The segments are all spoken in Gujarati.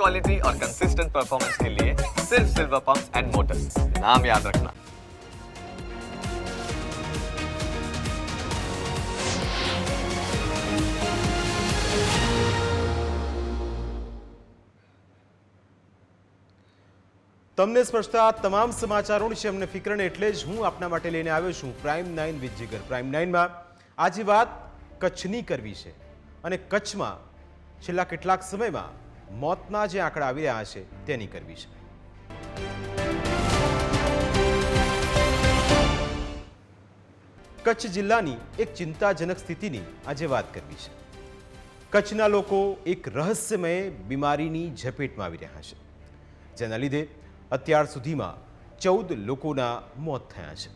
क्वालिटी और कंसिस्टेंट परफॉर्मेंस के लिए सिर्फ सिल्वर पंप्स एंड मोटर्स, नाम याद रखना। તમને સ્પર્શતા તમામ સમાચારોની છે અમને ફિકર ને એટલે જ હું આપના માટે લઈને આવ્યો છું પ્રાઇમ 9 વિથ જીગર। પ્રાઇમ 9માં આજે વાત કચ્છની કરવી છે અને કચ્છમાં છેલ્લા કેટલાક સમયમાં મોતના જે આંકડા આવી રહ્યા છે તેની કરવી છે। કચ્છ જિલ્લાની એક ચિંતાજનક સ્થિતિની આજે વાત કરવી છે। કચ્છના લોકો એક રહસ્યમય બીમારીની ઝપેટમાં આવી રહ્યા છે, જેના લીધે અત્યાર સુધીમાં 14 લોકોના મોત થયા છે,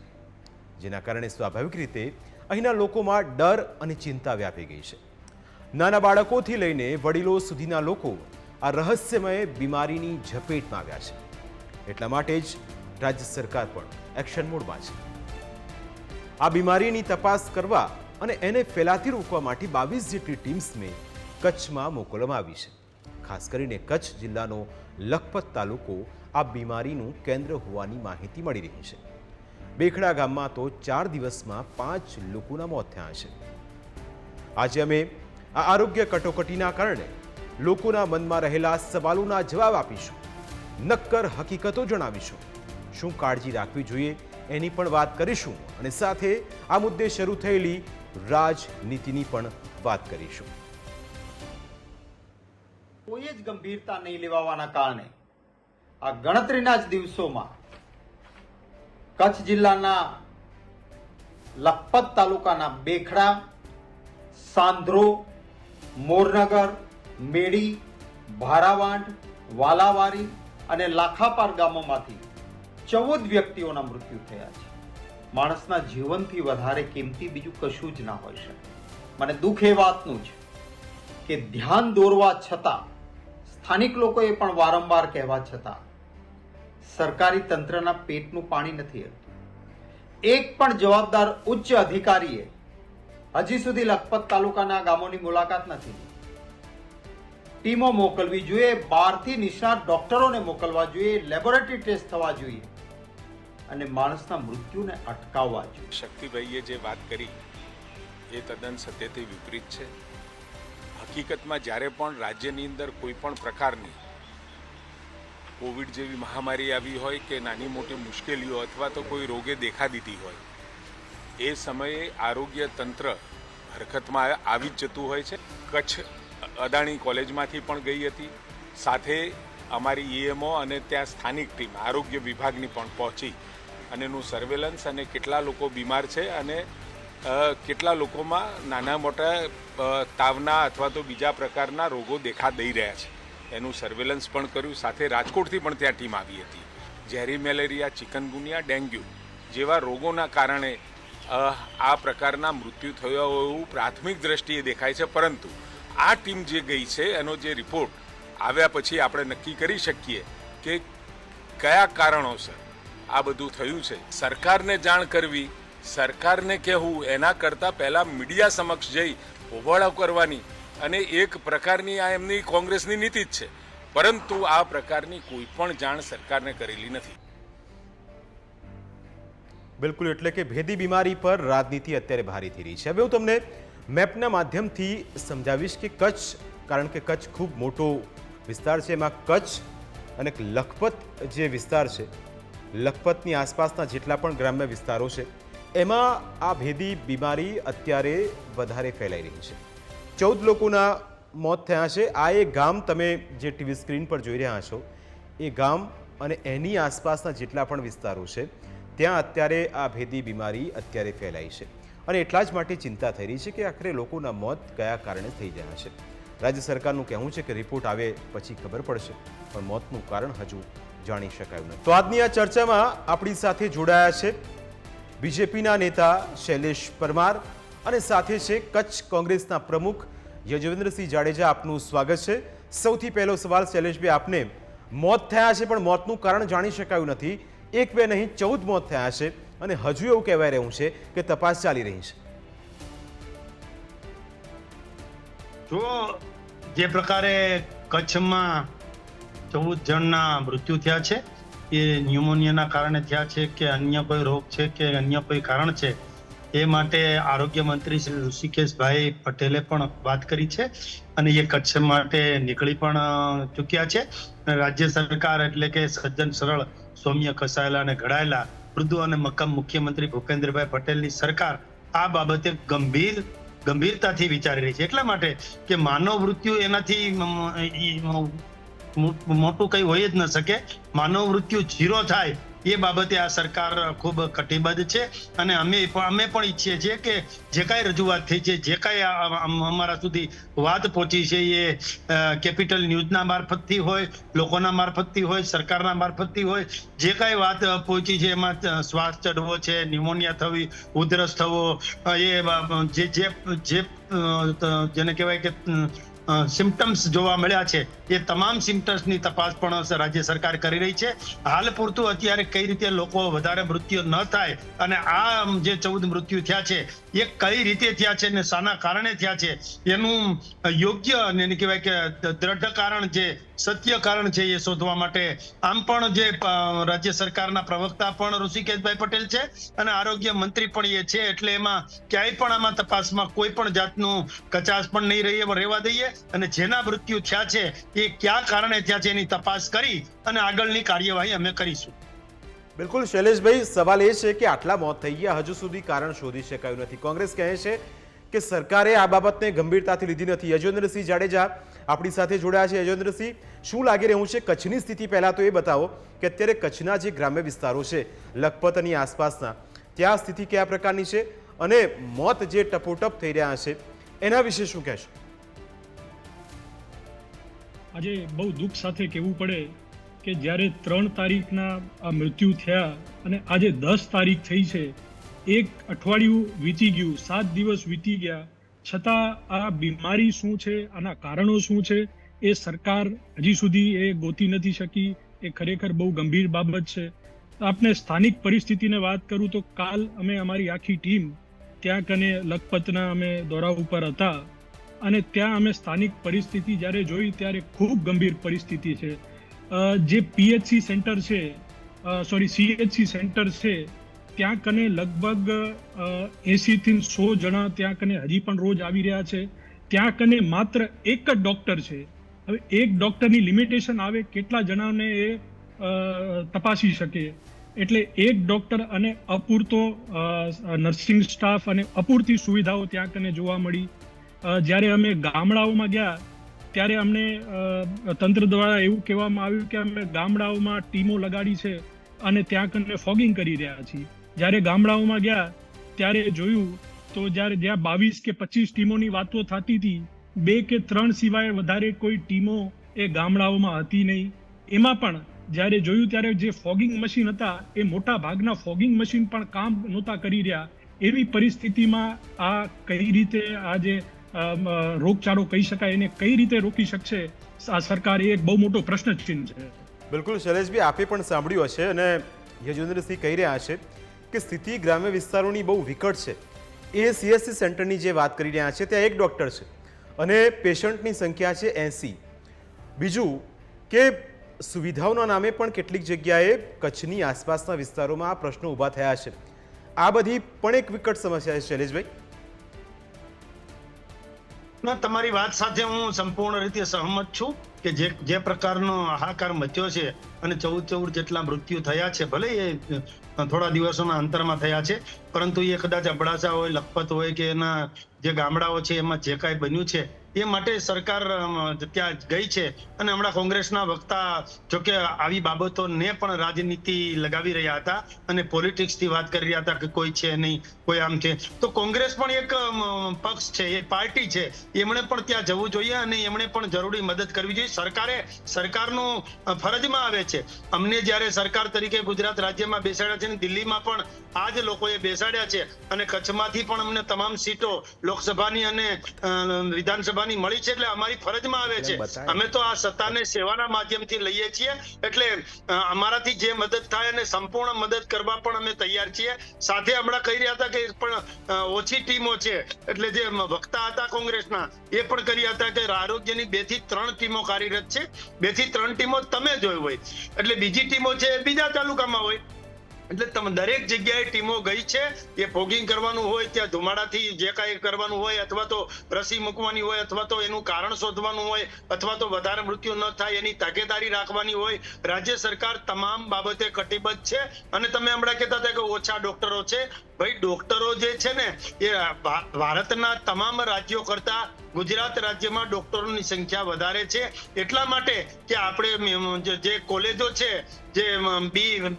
જેના કારણે સ્વાભાવિક રીતે અહીંના લોકોમાં ડર અને ચિંતા વ્યાપી ગઈ છે। નાના બાળકોથી લઈને વડીલો સુધીના લોકો આ રહસ્યમય બીમારીની ઝપેટમાં આવ્યા છે। એટલા માટે જ રાજ્ય સરકાર પણ એક્શન મોડમાં છે। આ બીમારીની તપાસ કરવા અને એને ફેલાતી રોકવા માટે 22 જેટલી ટીમ્સને કચ્છમાં મોકલવામાં આવી છે। ખાસ કરીને કચ્છ જિલ્લાનો લખપત તાલુકો આ બીમારીનું કેન્દ્ર હોવાની માહિતી મળી રહી છે। બેખડા ગામમાં તો 4 દિવસમાં 5 લોકોના મોત થયા છે। આજે અમે આ આરોગ્ય કટોકટીના કારણે લોકોના મનમાં રહેલા સવાલોના જવાબ આપીશું, નક્કર હકીકતો જણાવીશું, શું કાળજી રાખવી જોઈએ એની પણ વાત કરીશું અને સાથે આ મુદ્દે શરૂ થયેલી રાજનીતિની પણ વાત કરીશું। કોઈ જ ગંભીરતા નહીં લેવાવાના કારણે આ ગણતરીના જ દિવસોમાં કચ્છ જિલ્લાના લખપત તાલુકાના બેખડા, સાંધ્રો, મોરનગર, મેડી, ભારાવાંઢ, વાલાવારી અને લાખાપાર ગામોમાંથી 14 વ્યક્તિઓના મૃત્યુ થયા છે। માણસના જીવનથી વધારે કિંમતી બીજું કશું જ ના હોઈ શકે। મને દુઃખ એ વાતનું છે કે ધ્યાન દોરવા છતાં, સ્થાનિક લોકોએ પણ વારંવાર કહેવા છતાં સરકારી તંત્રના પેટનું પાણી નથી હલતું। એક પણ જવાબદાર ઉચ્ચ અધિકારીએ હજી સુધી લખપત તાલુકાના ગામોની મુલાકાત નથી લીધી। ટીમો મોકલવી જોઈએ, બહારથી નિષ્ણાત ડોક્ટરોને મોકલવા જોઈએ, લેબોરેટરી ટેસ્ટ થવા જોઈએ અને માણસના મૃત્યુને અટકાવવા જોઈએ। શક્તિભાઈએ જે વાત કરી એ તદ્દન સત્યથી વિપરીત છે। હકીકતમાં જ્યારે પણ રાજ્યની અંદર કોઈ પણ પ્રકારની કોવિડ જેવી મહામારી આવી હોય કે નાની મોટી મુશ્કેલીઓ અથવા તો કોઈ રોગે દેખા દીધી હોય, એ સમયે આરોગ્ય તંત્ર હરકતમાં આવી જ જતું હોય છે। કચ્છ અદાણી કોલેજમાંથી પણ ગઈ હતી, સાથે અમારી ઈએમઓ અને ત્યાં સ્થાનિક ટીમ આરોગ્ય વિભાગની પણ પહોંચી અને એનું સર્વેલન્સ અને કેટલા લોકો બીમાર છે અને કેટલા લોકોમાં નાના મોટા તાવના અથવા તો બીજા પ્રકારના રોગો દેખા દઈ રહ્યા છે એનું સર્વેલન્સ પણ કર્યું। સાથે રાજકોટથી પણ ત્યાં ટીમ આવી હતી। ઝેરી મેલેરિયા, ચિકનગુનિયા, ડેન્ગ્યુ જેવા રોગોના કારણે આ પ્રકારના મૃત્યુ થયા હોય એવું પ્રાથમિક દ્રષ્ટિએ દેખાય છે, પરંતુ આ ટીમ જે ગઈ છે એનો જે રિપોર્ટ આવ્યા પછી આપણે નક્કી કરી શકીએ કે કયા કારણોસર આ બધું થયું છે। સરકારને જાણ કરવી, સરકારને કહેવું એના કરતાં પહેલાં મીડિયા સમક્ષ જઈ હોબાળો કરવાની અને એક પ્રકારની આ એમની કોંગ્રેસની નીતિ જ છે, પરંતુ આ પ્રકારની કોઈ પણ જાણ સરકારને કરેલી નથી। બિલકુલ, એટલે કે ભેદી બીમારી પર રાજનીતિ અત્યારે ભારે થઈ રહી છે। હવે હું તમને મેપના માધ્યમથી સમજાવીશ કે કચ્છ, કારણ કે કચ્છ ખૂબ મોટો વિસ્તાર છે, એમાં કચ્છ અને લખપત જે વિસ્તાર છે, લખપતની આસપાસના જેટલા પણ ગ્રામ્ય વિસ્તારો છે એમાં આ ભેદી બીમારી અત્યારે વધારે ફેલાઈ રહી છે। 14 લોકોના મોત થયા છે। આ એક ગામ તમે જે ટીવી સ્ક્રીન પર જોઈ રહ્યા છો એ ગામ અને એની આસપાસના જેટલા પણ વિસ્તારો છે ત્યાં અત્યારે આ ભેદી બીમારી અત્યારે ફેલાઈ છે અને એટલા જ માટે ચિંતા થઈ રહી છે કે આખરે લોકોના મોત કયા કારણે થઈ રહ્યા છે। રાજ્ય સરકારનું કહેવું છે કે રિપોર્ટ આવે પછી ખબર પડશે, પણ મોતનું કારણ હજુ જાણી શકાયું નથી। તો આજની આ ચર્ચામાં આપણી સાથે જોડાયા છે બીજેપીના નેતા શૈલેષ પરમાર અને સાથે છે કચ્છ કોંગ્રેસના પ્રમુખ યજુવેન્દ્રસિંહ જાડેજા। આપનું સ્વાગત છે। સૌથી પહેલો સવાલ શૈલેષભાઈ આપને, મોત થયા છે પણ મોતનું કારણ જાણી શકાયું નથી। 1 2 નહીં 14 મોત થયા છે અને હજુ એવું કહેવાય રહ્યું છે કે તપાસ ચાલી રહી છે। જો જે પ્રકારે કચ્છમાં 14 જણના મૃત્યુ થયા છે. એ ન્યુમોનિયાના કારણે થયા છે કે અન્ય કોઈ રોગ છે કે અન્ય કોઈ કારણ છે, એ માટે આરોગ્ય મંત્રી શ્રી ઋષિકેશભાઈ પટેલે પણ વાત કરી છે અને એ કચ્છ માટે નીકળી પણ ચૂક્યા છે. રાજ્ય સરકાર એટલે કે સજ્જન સરળ સૌમ્ય કસાયેલા અને ઘડાયેલા મૃદુ અને મક્કમ મુખ્યમંત્રી ભૂપેન્દ્રભાઈ પટેલની સરકાર આ બાબતે ગંભીરતાથી વિચારી રહી છે. એટલા માટે કે માનવ મૃત્યુ એનાથી મોટું કઈ હોય જ ન શકે. માનવ મૃત્યુ 0 થાય એ બાબતે આ સરકાર ખૂબ કટિબદ્ધ છે અને અમે પણ ઈચ્છીએ છીએ કે જે કાંઈ રજૂઆત થઈ છે, જે કાંઈ અમારા સુધી વાત પહોંચી છે, એ કેપિટલ ન્યૂઝના મારફતથી હોય, લોકોના મારફતથી હોય, સરકારના મારફતથી હોય, જે કાંઈ વાત પહોંચી છે એમાં શ્વાસ ચઢવો છે, ન્યુમોનિયા થવી, ઉધરસ થવો, એ જેને કહેવાય કે સિમ્ટમ્સ જોવા મળ્યા છે, એ તમામ સિમ્ટમ્સની તપાસ પણ રાજ્ય સરકાર કરી રહી છે. હાલ પૂરતું અત્યારે કઈ રીતે લોકો વધારે મૃત્યુ ન થાય અને આ જે 14 મૃત્યુ થયા છે એ કઈ રીતે થયા છે અને શાના કારણે થયા છે એનું યોગ્ય અને એને કહેવાય કે દ્રઢ કારણ, જે સત્ય કારણ છે, એ શોધવા માટે આમ પણ જે રાજ્ય સરકારના પ્રવક્તા પણ ઋષિકેશભાઈ પટેલ છે અને આરોગ્ય મંત્રી પણ એ છે. એટલે એમાં ક્યાંય પણ આમાં તપાસમાં કોઈ પણ જાતનું કચાશ પણ નહીં રહેવા દઈએ અને જેના મૃત્યુ થયા છે એ ક્યાં કારણે થયા છે એની તપાસ કરી અને આગળની કાર્યવાહી અમે કરીશું. બિલકુલ શૈલેષભાઈ, સવાલ એ છે કે આટલા મોત થઈ ગયા, હજુ સુધી કારણ શોધી શકાયું નથી. કોંગ્રેસ કહે છે કે સરકારે આ બાબતને ગંભીરતાથી લીધી નથી. યજેન્દ્રસિંહ જાડેજા આપણી સાથે જોડાયા છે. યજેન્દ્રસિંહ, શું લાગી રહ્યું છે? કચ્છની સ્થિતિ પહેલા તો એ બતાવો કે અત્યારે કચ્છના જે ગ્રામ્ય વિસ્તારો છે, લખપત અને આસપાસના, ત્યાં સ્થિતિ કયા પ્રકારની છે અને મોત જે ટપોટપ થઈ રહ્યા છે એના વિશે શું કહેશો? આજે બહુ દુઃખ સાથે કહેવું પડે કે જ્યારે 3 તારીખના આ મૃત્યુ થયા અને આજે 10 તારીખ થઈ છે, એક અઠવાડિયું વીતી ગયું, 7 દિવસ વીતી ગયા, છતાં આ બીમારી શું છે, આના કારણો શું છે, એ સરકાર હજી સુધી એ ગોતી નથી શકી. એ ખરેખર બહુ ગંભીર બાબત છે. આપણે સ્થાનિક પરિસ્થિતિને વાત કરું તો કાલ અમે અમારી આખી ટીમ ત્યાં કને લખપતના અમે દોરા ઉપર હતા અને ત્યાં અમે સ્થાનિક પરિસ્થિતિ જ્યારે જોઈ ત્યારે ખૂબ ગંભીર પરિસ્થિતિ છે. જે પીએચસી સેન્ટર છે, સીએચસી સેન્ટર છે, ત્યાં કને લગભગ 80 થી 100 જણા ત્યાં કને હજી પણ રોજ આવી રહ્યા છે. ત્યાં કને માત્ર એક જ ડોક્ટર છે. હવે એક ડોક્ટરની લિમિટેશન આવે કેટલા જણાને એ તપાસી શકે. એટલે એક ડોક્ટર અને અપૂરતો નર્સિંગ સ્ટાફ અને અપૂરતી સુવિધાઓ ત્યાં કને જોવા મળી. જ્યારે અમે ગામડાઓમાં ગયા ત્યારે અમને તંત્ર દ્વારા એવું કહેવામાં આવ્યું કે અમે ગામડાઓમાં ટીમો લગાડી છે અને ત્યાં કને ફોગિંગ કરી રહ્યા છીએ. જ્યારે ગામડાઓમાં ગયા ત્યારે જોયું તો જ્યાં 22 કે 25 ટીમોની વાતો થતી હતી, 2 કે 3 સિવાય વધારે કોઈ ટીમો એ ગામડાઓમાં હતી નહીં. એમાં પણ જ્યારે જોયું ત્યારે જે ફોગિંગ મશીન હતા એ મોટા ભાગના ફોગિંગ મશીન પણ કામ નહોતા કરી રહ્યા. એવી પરિસ્થિતિમાં આ કઈ રીતે આ જે રોગચાળો કહી શકાય એને કઈ રીતે રોકી શકશે આ સરકાર, એ એક બહુ મોટો પ્રશ્નચિહ્ન છે. બિલકુલ શૈલેષભાઈ, આપે પણ સાંભળ્યું હશે અને યજેન્દ્રસિંહ કહી રહ્યા છે કે સ્થિતિ ગ્રામ્ય વિસ્તારોની બહુ વિકટ છે. એ સીએચસી સેન્ટરની જે વાત કરી રહ્યા છે ત્યાં એક ડૉક્ટર છે અને પેશન્ટની સંખ્યા છે 80. બીજું કે સુવિધાઓના નામે પણ કેટલીક જગ્યાએ કચ્છની આસપાસના વિસ્તારોમાં આ પ્રશ્નો ઊભા થયા છે. આ બધી પણ એક વિકટ સમસ્યા છે શૈલેષભાઈ. તમારી વાત સાથે હું સંપૂર્ણ રીતે સહમત છું કે જે પ્રકારનો હાહાકાર મચ્યો છે અને 14 જેટલા મૃત્યુ થયા છે, ભલે એ થોડા દિવસોના અંતરમાં થયા છે, પરંતુ એ કદાચ અબડાસા હોય, લખપત હોય કે એના જે ગામડાઓ છે એમાં જે કાંઈ બન્યું છે એ માટે સરકાર ત્યાં ગઈ છે. અને હમણાં કોંગ્રેસના વક્તા જોકે આવી બાબતોને પણ રાજનીતિ લગાવી રહ્યા હતા અને પોલિટિક્સથી વાત કરી રહ્યા હતા કે કોઈ છે નહીં, કોઈ આમ છે. તો કોંગ્રેસ પણ એક પક્ષ છે, એ પાર્ટી છે, એમણે પણ ત્યાં જવું જોઈએ અને એમણે પણ જરૂરી મદદ કરવી જોઈએ. સરકારનું ફરજમાં આવે છે. અમને જ્યારે સરકાર તરીકે ગુજરાત રાજ્યમાં બેસાડ્યા છે ને દિલ્હીમાં પણ આ જ લોકોએ બેસાડ્યા છે અને કચ્છમાંથી પણ અમને તમામ સીટો લોકસભાની અને વિધાનસભાની મળી છે. એટલે અમારી ફરજમાં આવે છે. અમે તો આ સત્તાને સેવાના માધ્યમથી લઈએ છીએ. એટલે અમારાથી જે મદદ થાય અને સંપૂર્ણ મદદ કરવા પણ અમે તૈયાર છીએ. સાથે હમણાં કહી રહ્યા હતા કે પણ ઓછી ટીમો છે, એટલે જે વક્તા હતા કોંગ્રેસના એ પણ કર્યા હતા કે આરોગ્યની 2 થી 3 ટીમો કાર્યરત છે. 2 થી 3 ટીમો તમે જોઈ હોય, એટલે બીજી ટીમો છે એ બીજા તાલુકામાં હોય. એટલે તમે દરેક જગ્યાએ ટીમો ગઈ છે. એ ફોગિંગ કરવાનું હોય, ત્યાં ધુમાડાથી જે કાંઈ કરવાનું હોય, અથવા તો રસી મૂકવાની હોય, અથવા તો એનું કારણ શોધવાનું હોય, અથવા તો વધારે મૃત્યુ ન થાય એની તકેદારી રાખવાની હોય. રાજ્ય સરકાર તમામ બાબતે કટિબદ્ધ છે. અને તમે હમણાં કહેતા હતા કે ઓછા ડોક્ટરો છે. ભાઈ, ડોક્ટરો જે છે ને એ ભારતના તમામ રાજ્યો કરતા ગુજરાત રાજ્યમાં ડોક્ટરોની સંખ્યા વધારે છે. એટલા માટે કે આપણે જે કોલેજો છે, જે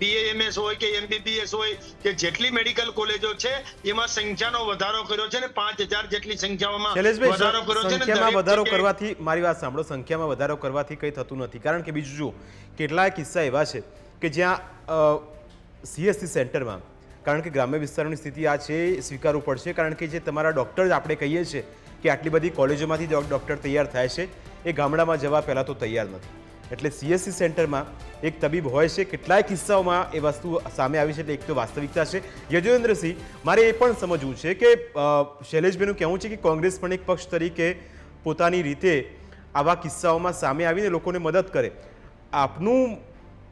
BAMS હોય કે MBBS હોય કે જેટલી મેડિકલ કોલેજો છે એમાં સંખ્યાનો વધારો કર્યો છે ને 5000 જેટલી સંખ્યામાં વધારો કર્યો છે. સંખ્યામાં વધારો કરવાથી, મારી વાત સાંભળો, સંખ્યામાં વધારો કરવાથી કંઈ થતું નથી. કારણ કે બીજું જો કેટલાય કિસ્સા એવા છે કે જ્યાં CSC સેન્ટરમાં, કારણ કે ગ્રામ્ય વિસ્તારોની સ્થિતિ આ છે, સ્વીકારવું પડશે. કારણ કે જે તમારા ડૉક્ટર આપણે કહીએ છીએ કે આટલી બધી કોલેજોમાંથી ડૉક્ટર તૈયાર થાય છે, એ ગામડામાં જવા પહેલાં તો તૈયાર નથી. એટલે CSC સેન્ટરમાં એક તબીબ હોય છે. કેટલાય કિસ્સાઓમાં એ વસ્તુ સામે આવી છે. એટલે એક તો વાસ્તવિકતા છે. યજુવેન્દ્રસિંહ, મારે એ પણ સમજવું છે કે શૈલેષભાઈનું કહેવું છે કે કોંગ્રેસ પણ એક પક્ષ તરીકે પોતાની રીતે આવા કિસ્સાઓમાં સામે આવીને લોકોને મદદ કરે. આપનું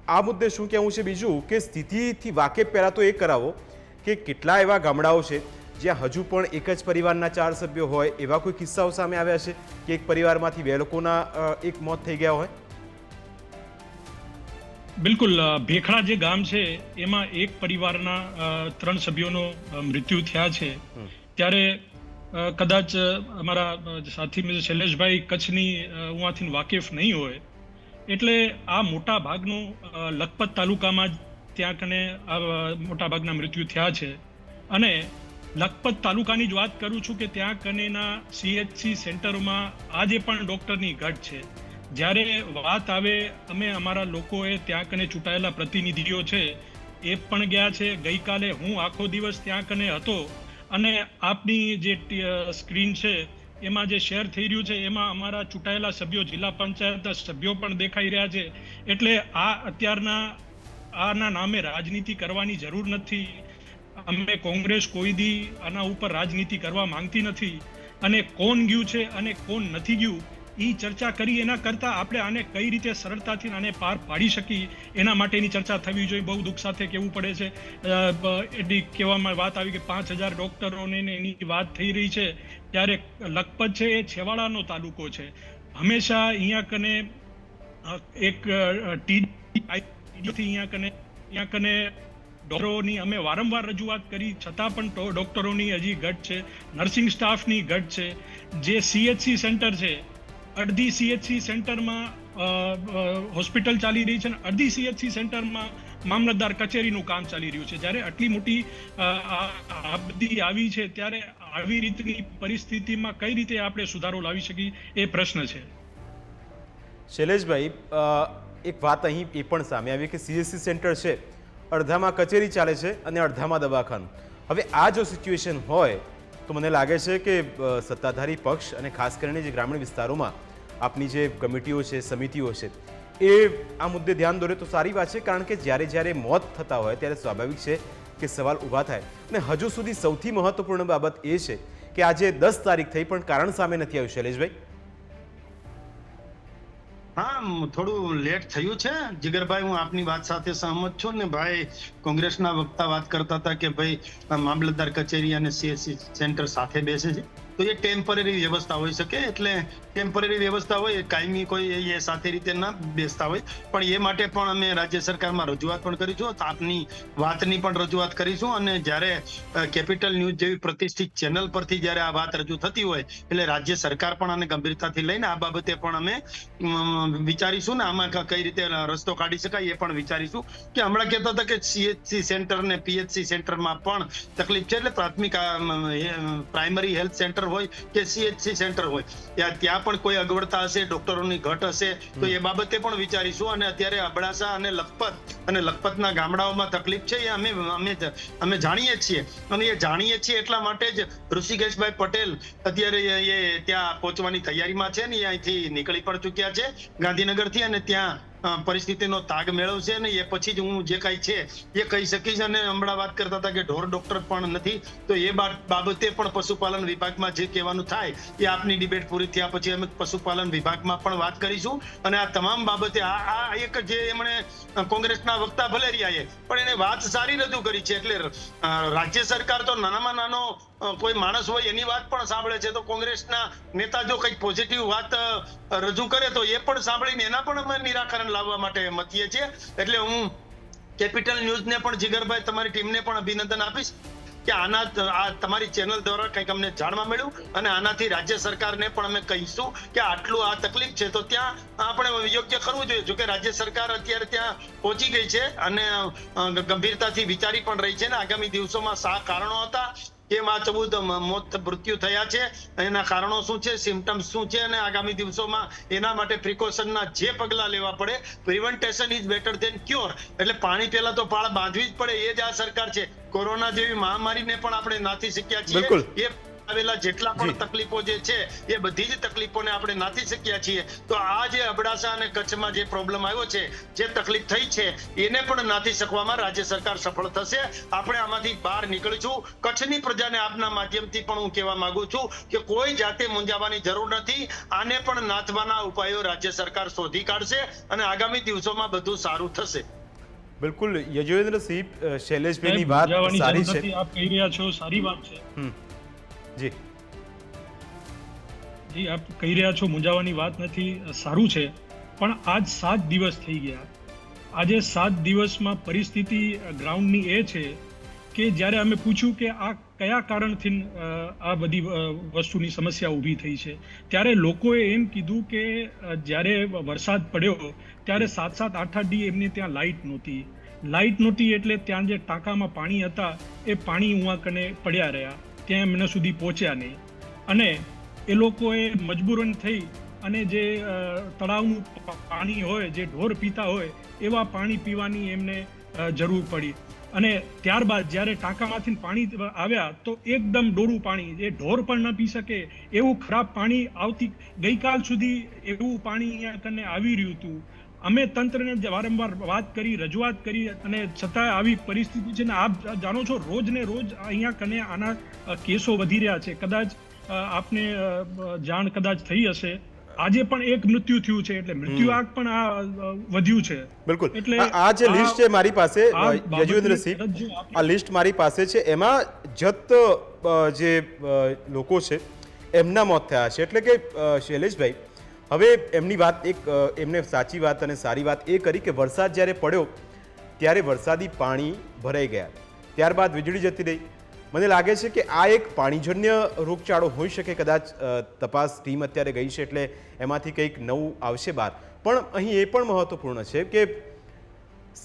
આ મુદ્દે શું કહેવું છે? બીજું કે સ્થિતિથી વાકેફ પહેલાં તો એ કરાવો કે કેટલા એવા ગામડાઓ છે જ્યાં હજુ પણ એક જ પરિવારના 4 સભ્યો હોય, એવા કોઈ કિસ્સાઓ સામે આવ્યા છે કે એક પરિવારમાંથી 2 લોકોના એક મોત થઈ ગયા હોય? બિલકુલ. ભેખડા જે ગામ છે એમાં એક પરિવારના 3 સભ્યોનો મૃત્યુ થયા છે. ત્યારે કદાચ અમારા સાથી શૈલેષભાઈ કચ્છની ઉવાથી વાકેફ નહીં હોય, એટલે આ મોટા ભાગનું લખપત તાલુકામાં ત્યાં કને મોટા ભાગના મૃત્યુ થયા છે. અને લખપત તાલુકાની જ વાત કરું છું કે ત્યાં કનેના CHC સેન્ટરમાં આજે પણ ડોક્ટરની ઘટ છે. જ્યારે વાત આવે, અમે અમારા લોકોએ ત્યાં કને ચૂંટાયેલા પ્રતિનિધિઓ છે એ પણ ગયા છે. ગઈકાલે હું આખો દિવસ ત્યાં કને હતો અને આપની જે સ્ક્રીન છે એમાં જે શેર થઈ રહ્યું છે એમાં અમારા ચૂંટાયેલા સભ્યો, જિલ્લા પંચાયતના સભ્યો પણ દેખાઈ રહ્યા છે. એટલે આના નામે રાજનીતિ કરવાની જરૂર નથી. અમે કોંગ્રેસ કોઈ દી આના ઉપર રાજનીતિ કરવા માંગતી નથી. અને કોણ ગયું છે અને કોણ નથી ગયું એ ચર્ચા કરી એના કરતા આપણે આને કઈ રીતે સરળતાથી આને પાર પાડી શકીએ એના માટેની ચર્ચા થવી જોઈએ. બહુ દુઃખ સાથે કહેવું પડે છે, એટલી કહેવામાં વાત આવી કે 5000 ડોક્ટરોને એની વાત થઈ રહી છે. ત્યારે લખપત છે એ છેવાડાનો તાલુકો છે. હંમેશા અહીંયા કને એક અહીંયા કને ડોક્ટરોની અમે વારંવાર રજૂઆત કરી, છતાં પણ ડોક્ટરોની હજી ઘટ છે, નર્સિંગ સ્ટાફની ઘટ છે. જે CHC સેન્ટર છે, અડધી CHC સેન્ટરમાં હોસ્પિટલ ચાલી રહી છે અને અડધી CHC સેન્ટરમાં મામલતદાર કચેરીનું કામ ચાલી રહ્યું છે. જ્યારે આટલી મોટી આપદી આવી છે ત્યારે આવી રીતની પરિસ્થિતિમાં કઈ રીતે આપણે સુધારો લાવી શકીએ એ પ્રશ્ન છે. શૈલેષભાઈ, એક વાત અહીં એ પણ સામે આવી કે CHC સેન્ટર છે, અડધામાં કચેરી ચાલે છે અને અડધામાં દવાખાનું. હવે આ જો સિચ્યુએશન હોય તો મને લાગે છે કે સત્તાધારી પક્ષ અને ખાસ કરીને જે ગ્રામીણ વિસ્તારોમાં આપની જે કમિટીઓ છે, સમિતિઓ છે, એ આ મુદ્દે ધ્યાન દોરે તો સારી વાત છે. કારણ કે જ્યારે મોત થતા હોય ત્યારે સ્વાભાવિક છે કે સવાલ ઊભા થાય. અને હજુ સુધી સૌથી મહત્વપૂર્ણ બાબત એ છે કે આજે 10 તારીખ થઈ પણ કારણ સામે નથી આવ્યું. શૈલેષભાઈ, હા, થોડું લેટ થયું છે જીગરભાઈ. હું આપની વાત સાથે સહમત છું. ને ભાઈ, કોંગ્રેસના વક્તા વાત કરતા હતા કે ભાઈ મામલતદાર કચેરી અને CHC સેન્ટર સાથે બેસે છે, તો એ ટેમ્પરરી વ્યવસ્થા હોઈ શકે. એટલે ટેમ્પરરી વ્યવસ્થા હોય, કાયમી કોઈ એ સાથે રીતે ના બેસતા હોય. પણ એ માટે પણ અમે રાજ્ય સરકારમાં રજૂઆત પણ કરીશું, આપની વાતની પણ રજૂઆત કરીશું. અને જ્યારે કેપિટલ ન્યૂઝ જેવી પ્રતિષ્ઠિત ચેનલ પરથી જ્યારે આ વાત રજૂ થતી હોય એટલે રાજ્ય સરકાર પણ આને ગંભીરતાથી લઈને આ બાબતે પણ અમે વિચારીશું ને આમાં કઈ રીતે રસ્તો કાઢી શકાય એ પણ વિચારીશું. કે હમણાં કહેતા હતા કે CHC સેન્ટર ને PHC સેન્ટરમાં પણ તકલીફ છે. એટલે પ્રાથમિક પ્રાઇમરી હેલ્થ સેન્ટર હોય કે CHC સેન્ટર હોય, ત્યાં પણ કોઈ અગવડતા હશે, ડોક્ટરોની ઘટ હશે, તો એ બાબતે પણ વિચારીશું. અને અત્યારે અબડાસા અને લખપતના ગામડાઓમાં તકલીફ છે એ અમે જાણીએ છીએ. અને એ જાણીએ છીએ એટલા માટે જ ઋષિકેશભાઈ પટેલ અત્યારે એ ત્યાં પહોંચવાની તૈયારીમાં છે ને એ અહીંથી નીકળી પણ ચૂક્યા છે ગાંધીનગરથી, અને ત્યાં પરિસ્થિતિનો તાગ મેળવશે અને એ પછી જ હું જે કાંઈ છે એ કહી શકીશ. અને હમણાં વાત કરતા હતા કે ઢોર ડોક્ટર પણ નથી, તો એ બાબતે પણ પશુપાલન વિભાગમાં જે કહેવાનું થાય એ આપની ડિબેટ પૂરી થયા પછી અમે પશુપાલન વિભાગમાં પણ વાત કરીશું. અને આ તમામ બાબતે આ એક જે એમણે કોંગ્રેસના વક્તા ભલે રહ્યા પણ એને વાત સારી રજૂ કરી છે. એટલે રાજ્ય સરકાર તો નાનામાં નાનો કોઈ માણસ હોય એની વાત પણ સાંભળે છે, તો કોંગ્રેસના નેતા જો કંઈક પોઝિટિવ વાત રજૂ કરે તો એ પણ સાંભળીને એના પણ અમે નિરાકરણ લાવવા માટે મથીએ છીએ. એટલે હું કેપિટલ ન્યૂઝને પણ જીગરભાઈ તમારી ટીમને પણ અભિનંદન આપીશ કે આ તમારી ચેનલ દ્વારા કંઈક અમને જાણવા મળ્યું અને આનાથી રાજ્ય સરકારને પણ અમે કહીશું કે આટલું આ તકલીફ છે તો ત્યાં આપણે યોગ્ય કરવું જોઈએ. જોકે રાજ્ય સરકાર અત્યારે ત્યાં પહોંચી ગઈ છે અને ગંભીરતાથી વિચારી પણ રહી છે ને આગામી દિવસોમાં શા કારણો હતા, કેમ આ 14 મૃત્યુ થયા છે, એના કારણો શું છે, સિમ્પટમ્સ શું છે, અને આગામી દિવસોમાં એના માટે પ્રિકોશનના જે પગલા લેવા પડે, પ્રિવેન્ટેશન ઇઝ બેટર ધેન ક્યોર. એટલે પાણી પહેલા તો પાળ બાંધવી જ પડે. એ જ આ સરકાર છે. કોરોના જેવી મહામારીને પણ આપણે નાથી શક્યા છીએ. આવેલા જેટલા પણ તકલીફો જે છે એ બધી જ તકલીફોને આપણે નાથી શક્યા છીએ. તો આ જે અબડાસા અને કચ્છમાં જે પ્રોબ્લેમ આવ્યો છે, જે તકલીફ થઈ છે, એને પણ નાથી શકવામાં રાજ્ય સરકાર સફળ થશે. આપણે આમાંથી બહાર નીકળીશું. કચ્છની પ્રજાને આપના માધ્યમથી પણ હું કહેવા માંગુ છું કે કોઈ જાતે મૂંઝાવાની જરૂર નથી. આને પણ નાથવાના ઉપાયો રાજ્ય સરકાર શોધી કાઢશે અને આગામી દિવસોમાં બધું સારું થશે. બિલકુલ યજુવેન્દ્રસિંહ, શૈલેષભાઈની વાત સારી છે, આપ કહી રહ્યા છો, સારી વાત છે. જી જી, આપ કહી રહ્યા છો મૂંઝાવાની વાત નથી, સારું છે. પણ આજ 7 દિવસ થઈ ગયા. આજે 7 દિવસમાં પરિસ્થિતિ ગ્રાઉન્ડની એ છે કે જ્યારે અમે પૂછ્યું કે આ કયા કારણથી આ બધી વસ્તુની સમસ્યા ઊભી થઈ છે, ત્યારે લોકોએ એમ કીધું કે જ્યારે વરસાદ પડ્યો ત્યારે 7-7, 8-8 દી એમને ત્યાં લાઇટ નહોતી. એટલે ત્યાં જે ટાંકામાં પાણી હતા એ પાણી ઉવા કને પડ્યા રહ્યા, ત્યાં એમના સુધી પહોંચ્યા નહીં. અને એ લોકોએ મજબૂરન થઈ અને જે તળાવનું પાણી હોય, જે ઢોર પીતા હોય એવા પાણી પીવાની એમને જરૂર પડી. અને ત્યારબાદ જ્યારે ટાંકામાંથી પાણી આવ્યા તો એકદમ ડોરું પાણી, એ ઢોર પણ ન પી શકે એવું ખરાબ પાણી ગઈકાલ સુધી એવું પાણી અહીંયા કને આવી રહ્યું હતું. અમે તંત્રને વારંવાર વાત કરી, રજૂઆત કરી, અને છતાં આવી પરિસ્થિતિ છે ને આપ જાણો છો રોજ ને રોજ અહીંયા કને આના કેસો વધી રહ્યા છે. કદાચ આપને જાણ કદાચ થઈ હશે, આજે પણ એક મૃત્યુ થયું છે, એટલે મૃત્યુ આંક પણ આ વધ્યું છે. બિલકુલ. એટલે આ જે લિસ્ટ છે મારી પાસે, યજુવેન્દ્રસિંહ, આ લિસ્ટ મારી પાસે છે, એમાં જે લોકો છે એમના મોત થયા છે. એટલે કે શૈલેષભાઈ, હવે એમની વાત એમને સાચી વાત અને સારી વાત એ કરી કે વરસાદ જ્યારે પડ્યો ત્યારે વરસાદી પાણી ભરાઈ ગયા, ત્યારબાદ વીજળી જતી રહી. મને લાગે છે કે આ એક પાણીજન્ય રોગચાળો હોઈ શકે. કદાચ તપાસ ટીમ અત્યારે ગઈ છે એટલે એમાંથી કંઈક નવું આવશે બહાર. પણ અહીં એ પણ મહત્વપૂર્ણ છે કે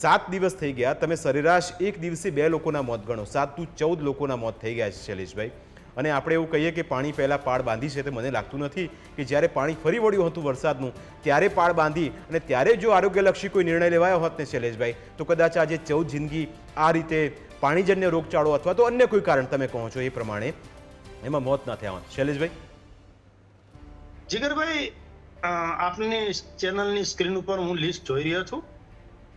7 દિવસ થઈ ગયા, તમે સરેરાશ એક દિવસે 2 લોકોના મોત ગણો, 7 થી 14 લોકોના મોત થઈ ગયા છે શૈલેષભાઈ. અને આપણે એવું કહીએ કે પાણી પહેલાં પાળ બાંધી છે, તો મને લાગતું નથી કે જ્યારે પાણી ફરી વળ્યું હતું વરસાદનું ત્યારે પાળ બાંધી અને ત્યારે જો આરોગ્યલક્ષી કોઈ નિર્ણય લેવાયો હોત ને શૈલેષભાઈ, તો કદાચ આજે 14 જિંદગી આ રીતે પાણીજન્ય રોગચાળો અથવા તો અન્ય કોઈ કારણ તમે કહો છો એ પ્રમાણે એમાં મોત ના થયા હોત. શૈલેષભાઈ. જીગરભાઈ, આપની ચેનલની સ્ક્રીન ઉપર હું લિસ્ટ જોઈ રહ્યો છું,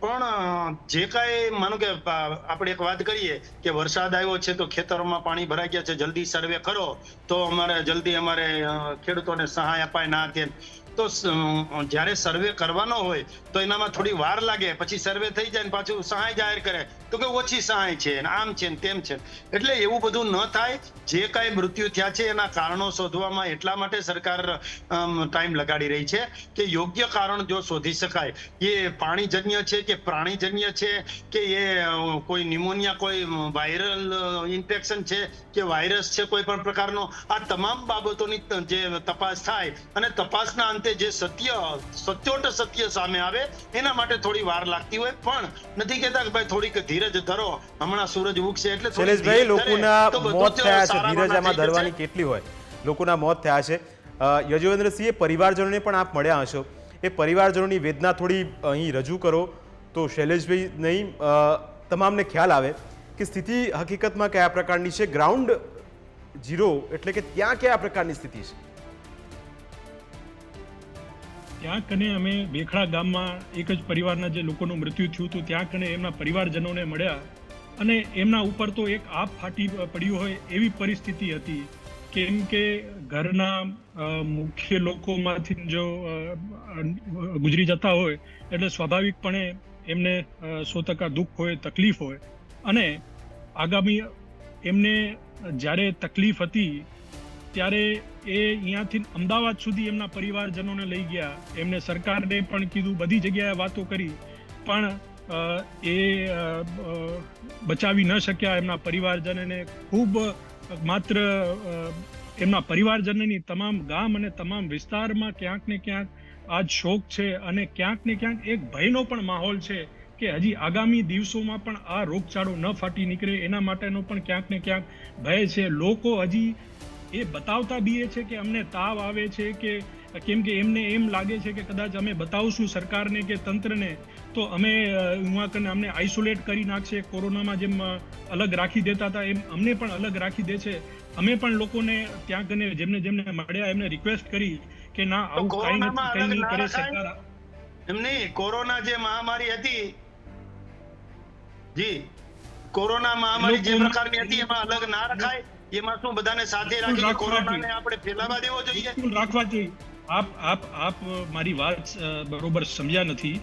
પણ જે કાંઈ માનો કે આપણે એક વાત કરીએ કે વરસાદ આવ્યો છે તો ખેતરોમાં પાણી ભરાઈ ગયા છે, જલ્દી સર્વે કરો તો જલ્દી અમારે ખેડૂતોને સહાય અપાય ના તેમ. તો જ્યારે સર્વે કરવાનો હોય તો એનામાં થોડી વાર લાગે, પછી સર્વે થઈ જાય ને પાછું સહાય જાહેર કરે તો કે ઓછી સહાય છે ને આમ છે ને તેમ છે. એટલે એવું બધું ન થાય. જે કાંઈ મૃત્યુ થયા છે એના કારણો શોધવામાં એટલા માટે સરકાર ટાઈમ લગાડી રહી છે કે યોગ્ય કારણ જો શોધી શકાય, એ પાણીજન્ય છે કે પ્રાણીજન્ય છે કે એ કોઈ ન્યુમોનિયા, કોઈ વાયરલ ઇન્ફેક્શન છે કે વાયરસ છે કોઈ પણ પ્રકારનો, આ તમામ બાબતોની જે તપાસ થાય અને તપાસના અંતે જે સત્યોટ સત્ય સામે આવે એના માટે થોડી વાર લાગતી હોય. પણ નથી કહેતા કે ભાઈ થોડીક ધીરજ ધરો, હમણાં સૂરજ ઉગશે. એટલે શૈલેષભાઈ, લોકોના મોત થયા છે, ધીરજ આમાં ધરવાની કેટલી હોય. લોકોના મોત થયા છે. યજુવેન્દ્રસિંહ, પરિવારજનોને પણ આપ મળ્યા હશો, એ પરિવારજનોની વેદના થોડી અહીં રજૂ કરો તો શૈલેષભાઈ નહીં તમામને ખ્યાલ આવે કે સ્થિતિ હકીકતમાં કયા પ્રકારની છે. ગ્રાઉન્ડ ઝીરો એટલે કે ત્યાં કયા પ્રકારની સ્થિતિ છે? ત્યાં કને અમે બેખડા ગામમાં એક જ પરિવારના જે લોકોનું મૃત્યુ થયું હતું ત્યાં કને એમના પરિવારજનોને મળ્યા અને એમના ઉપર તો એક આપ ફાટી પડ્યું હોય એવી પરિસ્થિતિ હતી, કેમ કે ઘરના મુખ્ય લોકોમાંથી જો ગુજરી જતા હોય એટલે સ્વાભાવિકપણે એમને 100% દુઃખ હોય, તકલીફ હોય. અને આગામી એમને જ્યારે તકલીફ હતી ત્યારે એ અહીંયાથી અમદાવાદ સુધી એમના પરિવારજનોને લઈ ગયા. એમને સરકારને પણ કીધું, બધી જગ્યાએ વાતો કરી, પણ એ બચાવી ન શક્યા એમના પરિવારજનને. ખૂબ માત્ર એમના પરિવારજનની તમામ ગામ અને તમામ વિસ્તારમાં ક્યાંક ને ક્યાંક આજ શોક છે અને ક્યાંક ને ક્યાંક એક ભયનો પણ માહોલ છે કે હજી આગામી દિવસોમાં પણ આ રોગચાળો ન ફાટી નીકળે એના માટેનો પણ ક્યાંક ને ક્યાંક ભય છે. લોકો હજી એ બતાવતા બી એ છે કે અમને તાવ આવે છે, કે કેમ કે એમને એમ લાગે છે કે કદાચ અમે બતાવશું સરકારને કે તંત્રને તો અમે અમને આઇસોલેટ કરી નાખશે, કોરોનામાં જેમ અલગ રાખી દેતા હતા એમ અમને પણ અલગ રાખી દે છે. અમે પણ લોકોને ત્યાં કને જેમને મળ્યા એમને રિક્વેસ્ટ કરી કે ના, આવું કંઈ નહીં કરે સરકાર. એમને કોરોના જે મહામારી હતી જી, કોરોના મહામારી જે પ્રકારની હતી એમાં અલગ ના રખાય, એમાં શું બધાને સાથે રાખીને કોરોનાને આપણે ફેલાવા દેવો જોઈએ? રાખવા જોઈએ. આપ મારી વાત બરોબર સમજ્યા નથી.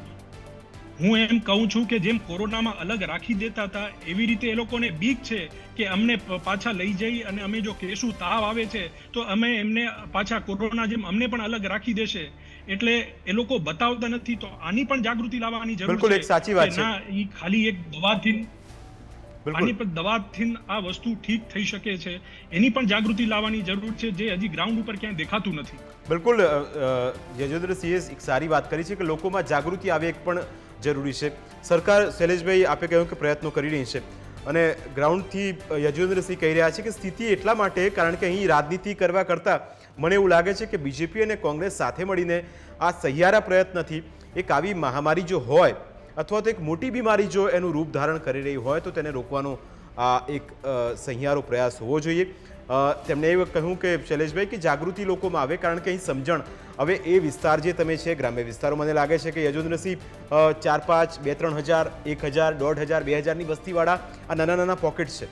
હું એમ કહું છું કે જેમ કોરોનામાં અલગ રાખી દેતા હતા એવી રીતે એ લોકોને બીક છે કે અમને પાછા લઈ જઈ અને અમે જો કેશું તાવ આવે છે તો અમે એમને પાછા કોરોના જેમ અમને પણ અલગ રાખી દેશે. એટલે એ લોકો બતાવતા નથી. તો આની પણ જાગૃતિ લાવવાની જરૂર છે. બિલકુલ એક સાચી વાત છે. ના, ઈ ખાલી એક દવાથી આની પર દવાથી આ વસ્તુ ઠીક થઈ શકે છે, એની પણ જાગૃતિ લાવવાની જરૂર છે, જે હજી ગ્રાઉન્ડ ઉપર ક્યાંય દેખાતું નથી. બિલકુલ યજુન્દ્રસિંહે એક સારી વાત કરી છે કે લોકોમાં જાગૃતિ આવે એક પણ જરૂરી છે. સરકાર, શૈલેષભાઈ આપે કહ્યું કે પ્રયત્નો કરી રહી છે અને ગ્રાઉન્ડથી યજુન્દ્રસિંહ કહી રહ્યા છે કે સ્થિતિ એટલા માટે કારણ કે અહીં રાજનીતિ કરવા કરતાં મને એવું લાગે છે કે બીજેપી અને કોંગ્રેસ સાથે મળીને આ સહિયારા પ્રયત્નથી એક આવી મહામારી જો હોય અથવા તો એક મોટી બીમારી જો એનું રૂપ ધારણ કરી રહી હોય તો તેને રોકવાનો આ એક સહિયારો પ્રયાસ હોવો જોઈએ. તેમણે એવું કહ્યું કે શૈલેષભાઈ કે જાગૃતિ લોકોમાં આવે, કારણ કે અહીં સમજણ હવે એ વિસ્તાર જે તમે છે ગ્રામ્ય વિસ્તારો, મને લાગે છે કે યજુન્દ્રસિંહ 4-5, 2-3 હજાર, 1,000, 1,500, 2,000ની વસ્તીવાળા આ નાના નાના પોકેટ્સ છે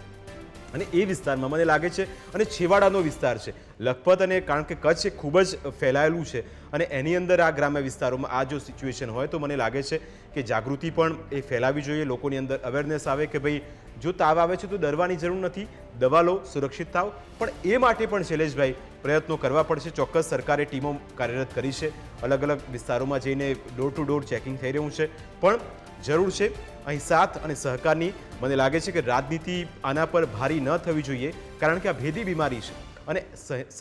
અને એ વિસ્તારમાં મને લાગે છે અને છેવાડાનો વિસ્તાર છે લખપત, અને કારણ કે કચ્છ ખૂબ જ ફેલાયેલું છે અને એની અંદર આ ગ્રામ્ય વિસ્તારોમાં આ જો સિચ્યુએશન હોય તો મને લાગે છે કે જાગૃતિ પણ એ ફેલાવી જોઈએ, લોકોની અંદર અવેરનેસ આવે કે ભાઈ જો તાવ આવે છે તો ડરવાની જરૂર નથી, દવા લો, સુરક્ષિત થાવ. પણ એ માટે પણ શૈલેષભાઈ પ્રયત્નો કરવા પડશે. ચોક્કસ સરકારે ટીમો કાર્યરત કરી છે, અલગ અલગ વિસ્તારોમાં જઈને ડોર ટુ ડોર ચેકિંગ થઈ રહ્યું છે, પણ જરૂર છે અહીં સાથ અને સહકારની. મને લાગે છે કે રાજનીતિ આના પર ભારી ન થવી જોઈએ, કારણ કે આ ભેદી બીમારી છે અને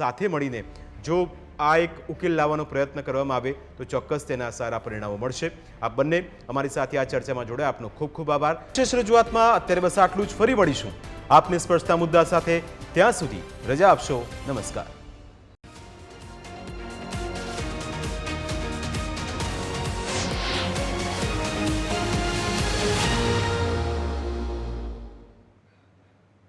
સાથે મળીને જો આ એક ઉકેલ લાવવાનો પ્રયત્ન કરવામાં આવે તો ચોક્કસ તેના સારા પરિણામો મળશે. આપ બંને અમારી સાથે આ ચર્ચામાં જોડાયા, આપનો ખૂબ ખૂબ આભાર. વિશેષ રજૂઆતમાં અત્યારે બસ આટલું જ. ફરી મળીશું આપને સ્પર્શતા મુદ્દા સાથે. ત્યાં સુધી રજા આપશો. નમસ્કાર.